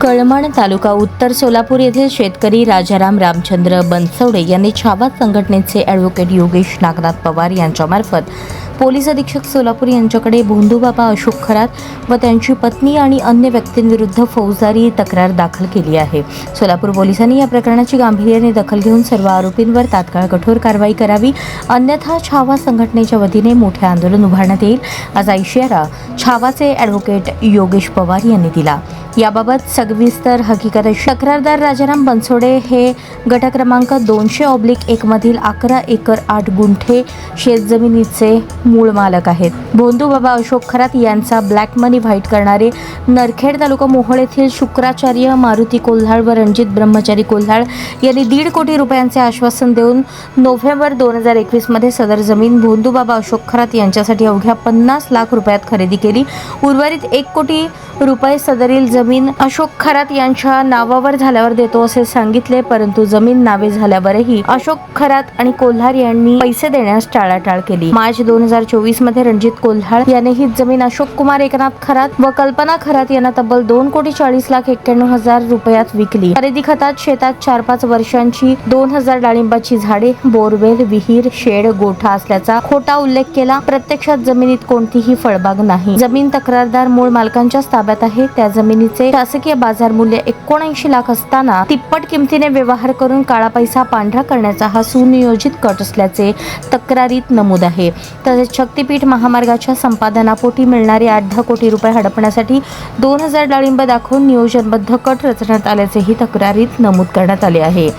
कळमण तालुका उत्तर सोलापूर येथील शेतकरी राजाराम रामचंद्र बनसोडे यांनी छावा संघटनेचे ॲडव्होकेट योगेश नागनाथ पवार यांच्यामार्फत पोलीस अधीक्षक सोलापूर यांच्याकडे भोंदूबाबा अशोक खरात व त्यांची पत्नी आणि अन्य व्यक्तींविरुद्ध फौजदारी तक्रार दाखल केली आहे। सोलापूर पोलिसांनी या प्रकरणाची गांभीर्याने दखल घेऊन सर्व आरोपींवर तात्काळ कठोर कारवाई करावी, अन्यथा छावा संघटनेच्या वतीने मोठे आंदोलन उभारण्यात येईल असा इशारा छावाचे ॲडव्होकेट योगेश पवार यांनी दिला। याबाबत सविस्तर हकीकत अशी, तक्रारदार राजाराम बनसोडे हे गट क्रमांक 200/1 मधील 11 एकर 8 गुंठे शेतजमिनीचे मूळ मालक आहेत। भोंदूबाबा अशोक खरात यांचा ब्लॅक मनी व्हाईट करणारे नरखेड तालुका मोहोळ येथील शुक्राचार्य मारुती कोल्हाळ व रणजित ब्रह्मचारी कोल्हाळ यांनी 1.5 कोटी रुपयांचे आश्वासन देऊन नोव्हेंबर 2021 मध्ये सदर जमीन भोंदूबाबा अशोक खरात यांच्यासाठी अवघ्या 50 लाख रुपयात खरेदी केली। उर्वरित 1 कोटी रुपये सदरील जमीन अशोक खरात यांच्या नावावर झाल्यावर देतो असे सांगितले, परंतु जमीन नावे झाल्यावरही अशोक खरात आणि कोल्हाळ यांनी पैसे देण्यास टाळाटाळ केली। मार्च 2024 मध्ये रणजित कोल्हाळ याने ही जमीन अशोक कुमार एकनाथ खरात व कल्पना खरात यांना तब्बल 2,40,91,000 रुपयात विकली। खरेदी खतात शेतात 4-5 वर्षांची 2,000 डाळिंबाची झाडे, बोरवेल, विहीर, शेड, गोठा असल्याचा खोटा उल्लेख केला। प्रत्यक्षात जमिनीत कोणतीही फळबाग नाही। जमीन तक्रारदार मूळ मालकांच्या ताब्यात आहे। त्या जमिनीचे शासकीय बाजार मूल्य 79 लाख असताना तिप्पट किमतीने व्यवहार करून काळा पैसा पांढरा करण्याचा हा सुनियोजित कट असल्याचे तक्रारीत नमूद आहे। तसेच शक्तीपीठ महामार्गाच्या संपादनापोटी मिळणारे 8-10 कोटी रुपये हडपण्यासाठी 2,000 डाळिंब दाखवून नियोजनबद्ध कट रचण्यात आल्याचेही तक्रारीत नमूद करण्यात आले आहे।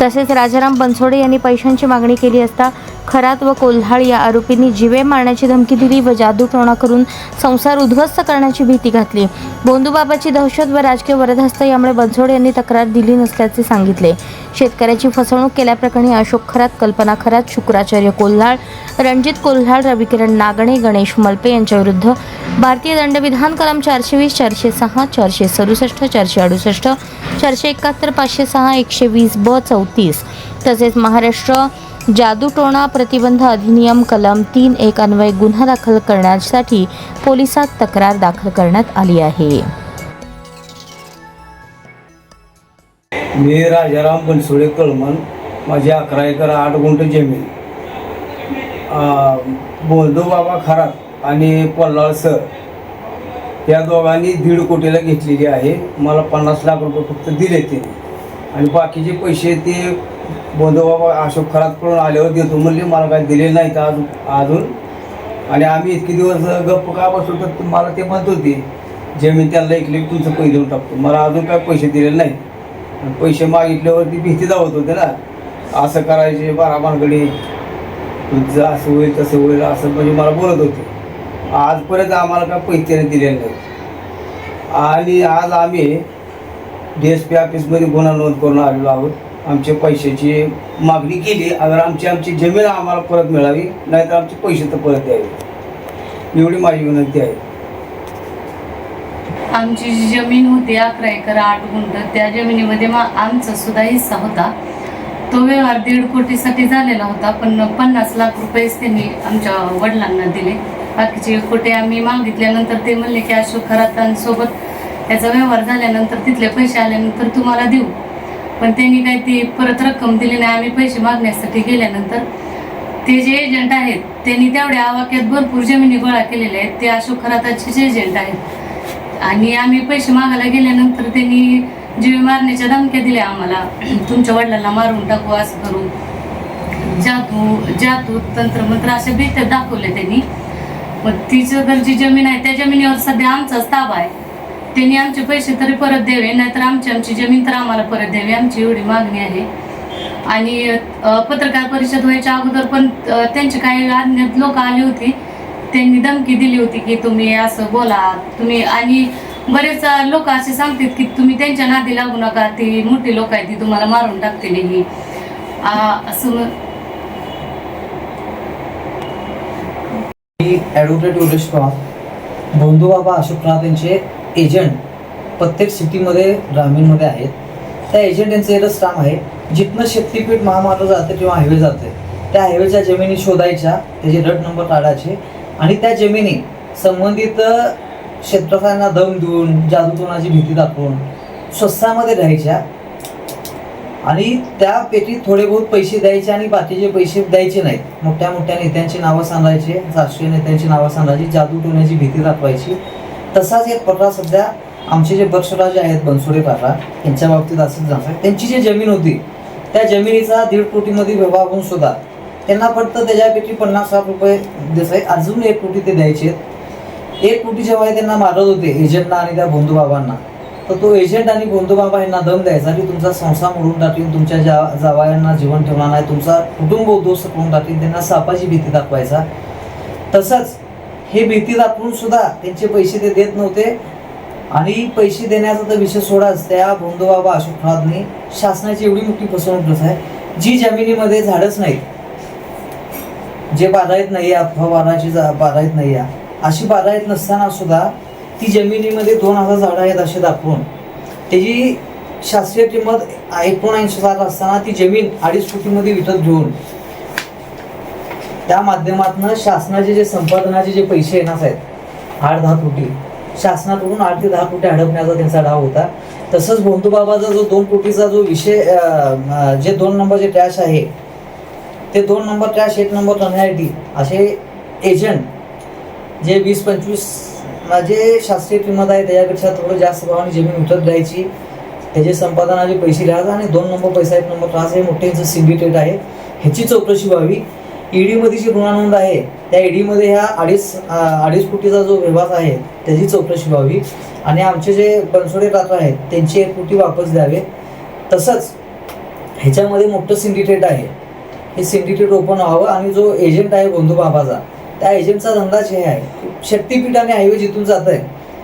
तसेच राजाराम बनसोडे यांनी पैशांची मागणी केली असता खरात व कोल्हाळ या आरोपींनी जीवे मारण्याची धमकी दिली व जादूटोणा करून संसार उद्ध्वस्त करण्याची भीती घातली। भोंदूबाबाची दहशत व राजकीय वरदहस्त यामुळे बनसोडे यांनी तक्रार दिली नसल्याचे सांगितले। शेतकऱ्याची फसवणूक केल्याप्रकरणी अशोक खरात, कल्पना खरात, शुक्राचार्य कोल्हाळ, रणजित कोल्हाळ, रविकिरण नागणे, गणेश मलपे यांच्या विरुद्ध भारतीय दंडविधान कलम 420, 406, 467, 468, 471, 506, 120(ब)(34) तसेच महाराष्ट्र जादूटोणा प्रतिबंध अधिनियम कलम 3(1) अन्वये गुन्हा दाखल करण्यासाठी पोलिसात तक्रार दाखल करण्यात आली आहे। मी राजाराम बनसोडे कळमण, माझी 11 एकर 8 गुंठ जमीन भोंदूबाबा खरात आणि कोल्हाळ सर या दोघांनी 1.5 कोटीला घेतलेली आहे। मला 50 लाख रुपये फक्त दिले ते आणि बाकीचे पैसे ते भोंदूबाबा अशोक खरातकडून आल्यावर देतो म्हणले, मला काय दिले नाहीत अजून। आणि आम्ही इतके दिवस गप्प का बसलो तर मला ते म्हणत होते जमीन त्यांना ऐकले तुमचं पैसे देऊन टाकतो, मला अजून काय पैसे दिले नाही। पैसे मागितल्यावरती भीती दावत होते ना, असं करायचे बाराबानकडे, तुझं असं होईल तसं होईल असं म्हणजे मला बोलत होते। आजपर्यंत आम्हाला काय पैसे दिलेले नाहीत आणि आज आम्ही DSP ऑफिसमध्ये गुन्हा नोंद करून आलेलो आहोत। आमच्या पैशाची मागणी केली, अगर आमची जमीन आम्हाला परत मिळावी, नाहीतर आमचे पैसे तर परत द्यावे, एवढी माझी विनंती आहे। आमची जी जमीन होती 11 एकर 8 गुंठ, त्या जमिनीमध्ये आमचा सुद्धा हिस्सा होता। तो व्यवहार 1.5 कोटीसाठी झालेला होता, पण 50 लाख रुपयेच त्यांनी आमच्या वडिलांना दिले। बाकीचे 1 कोटी आम्ही मागितल्यानंतर ते म्हणले की अशोक खरातांसोबत त्याचा व्यवहार झाल्यानंतर तिथले पैसे आल्यानंतर तुम्हाला देऊ, पण त्यांनी काही ती परत रक्कम दिली नाही। आम्ही पैसे मागण्यासाठी गेल्यानंतर ते जे एजंट आहेत त्यांनी तेवढ्या आवाक्यात भरपूर जमिनी गोळा केलेल्या आहेत, ते अशोक खराताचेच एजंट आहेत। आणि आम्ही पैसे मागायला गेल्यानंतर त्यांनी जीवे मारण्याच्या धमक्या दिल्या आम्हाला, तुमच्या वडिलांना मारून टाकू, असं करू, जादू तंत्रमंत्र अशा भीती दाखवल्या त्यांनी। मग तिचं तर जी जमीन आहे त्या जमिनीवर सध्या आमचाच ताबा आहे। त्यांनी आमचे पैसे तरी परत द्यावे, नाहीतर आमची जमीन तर आम्हाला परत द्यावी, आमची एवढी मागणी आहे। आणि पत्रकार परिषद व्हायच्या अगोदर पण त्यांचे काही अज्ञात लोक आली होती, त्यांनी धमकी दिली होती की तुम्ही असं बोला तुम्ही, आणि बरेच लोक असे सांगतात की तुम्ही त्यांच्या नादी लागू नका, ती मोठी लोक आहेत ती तुम्हाला मारून टाकतील ही असं। ॲडव्होकेट योगेश पवार, भोंदूबाबा अशोक खरात यांचे एजंट प्रत्येक सिटीमध्ये ग्रामीणमध्ये आहेत। त्या एजंट यांचं एकच काम आहे, जिथनं शक्तीपीठ महामार्ग जाते किंवा हायवे जाते त्या हायवेच्या जमिनी शोधायच्या, त्याचे रट नंबर काढायचे आणि त्या जमिनी संबंधित क्षेत्रफळांना दम देऊन जादूटोणाची भीती दाखवून स्वस्तामध्ये राहायच्या आणि त्यापैकी थोडे बहुत पैसे द्यायचे आणि बाकीचे पैसे द्यायचे नाहीत. मोठ्या मोठ्या नेत्यांची नावं सांगायचे, राष्ट्रीय नेत्यांची नावं सांगायची, जादू टोण्याची भीती दाखवायची. तसाच एक प्रकार सध्या आमचे जे बक्षराजे आहेत बनसोडे काका यांच्या बाबतीत असंच झालं. त्यांची जी जमीन होती त्या जमिनीचा 1.5 कोटीमध्ये व्यवहार होऊन सुद्धा त्यांना फक्त त्याच्यापैकी 50 लाख रुपये देसाई अजून 1 कोटी ते द्यायचे. 1 कोटी जेव्हा त्यांना मारत होते एजंटना आणि त्या बंधूबाबांना, तर तो एजंट आणि बंधूबाबा यांना दम द्यायचा की तुमचा संसार मोडून टाकीन, तुमच्या जावयांना जीवन ठेवणार नाही, तुमचा कुटुंब उद्ध्वस्त करून टाकीन, त्यांना सापाची भीती दाखवायचा. तसंच हे भीती दाखवून सुद्धा त्यांचे पैसे ते देत नव्हते. आणि पैसे देण्याचा तर विषय सोडाच, त्या बंधूबाबा अशोक खरातने शासनाची एवढी मोठी फसवणूक आहे, जी जमिनीमध्ये झाडच नाहीत, जे बागायत नाही आहे, बागाची बागायत नाही आहे, अशी बागायत नसताना सुद्धा ती जमिनीमध्ये 2000 झाडं आहेत असे दाखवून त्याची शास्त्रीय किंमत 79,000 असताना ती जमीन 2.5 कोटीमध्ये विकत घेऊन त्या माध्यमातून शासनाचे जे संपादनाचे जे पैसे येणार आहेत 8-10 कोटी शासनाकडून 8 ते 10 कोटी हडपण्याचा त्यांचा डाव होता. तसंच बंधूबाबाचा जो 2 कोटीचा जो विषय जे 2 नंबरचे ट्रॅश आहे ते 2 नंबर ट्रॅश 1 नंबर करण्यासाठी असे एजंट जे 20-25 जे शास्त्रीय किंमत आहे त्याच्यापेक्षा थोडं जास्त भावाने जमीन विकत द्यायची, त्याचे संपादनाचे पैसे घ्यायचा आणि 2 नंबर पैसा 1 नंबर ट्रास हे मोठे सिंडिकेट आहे, ह्याची चौकशी व्हावी. ईडीमध्ये जी ऋण नोंद आहे त्या ईडीमध्ये ह्या 2.5 कोटीचा जो व्यवहार आहे त्याची चौकशी व्हावी आणि आमचे जे बनसोडे काका आहेत त्यांचे 1 कोटी वापस द्यावे. तसंच ह्याच्यामध्ये मोठं सिंडिकेट आहे, हे सिंडिकेट ओपन व्हावं आणि जो एजंट आहे बंधूबाबाचा त्या एजंटचा धंदाच हे आहे, शक्तीपीठ आणि हायवे जिथून जात आहे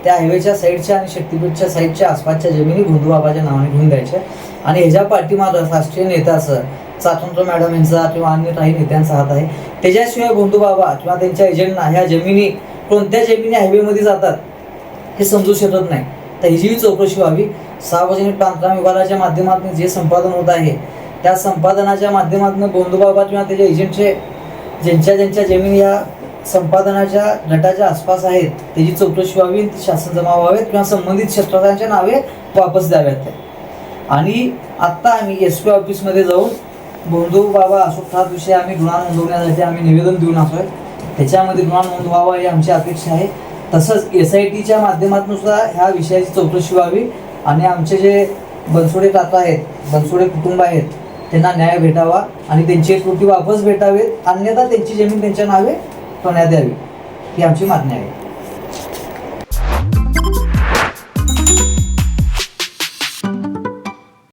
त्या हायवेच्या साईडच्या आणि शक्तीपीठच्या साईडच्या आसपासच्या जमिनी बंधूबाबाच्या नावाने घेऊन द्यायच्या आणि ह्याच्या पाठीमागं राष्ट्रीय नेत्याचं स्वातंत्र्य मॅडम यांचा किंवा अन्य काही नेत्यांचा हात आहे. त्याच्याशिवाय बंधूबाबा किंवा त्यांच्या एजंटना ह्या जमिनी कोणत्या जमिनी हायवेमध्ये जातात हे समजू शकत नाही. तर ह्याची चौकशी व्हावी. सार्वजनिक बांधकाम विभागाच्या माध्यमातून जे संपादन होत आहे त्या संपादनाच्या माध्यमातून बंधूबाबा किंवा त्याच्या एजंटचे ज्यांच्या जमिनी या संपादनाच्या गटाच्या आसपास आहेत त्याची चौकशी व्हावी, शासन जमा व्हावेत किंवा संबंधित क्षेत्राच्या नावे वापस द्याव्यात. आणि आत्ता आम्ही SP ऑफिसमध्ये जाऊन बंधूबाबा अशोक खरात विषयी आम्ही गुन्हा नोंदवण्यासाठी आम्ही निवेदन देऊन असतोय, त्याच्यामध्ये गुन्हा नोंदवावा ही आमची अपेक्षा आहे. तसंच SITच्या माध्यमातून सुद्धा ह्या विषयाची चौकशी व्हावी आणि आमचे जे बनसोडे काका आहेत, बनसोडे कुटुंब आहेत त्यांना न्याय भेटावा आणि त्यांची 1 कोटी वापस भेटावेत, अन्यथा त्यांची जमीन त्यांच्या नावे करण्यात यावी ही आमची मागणी आहे.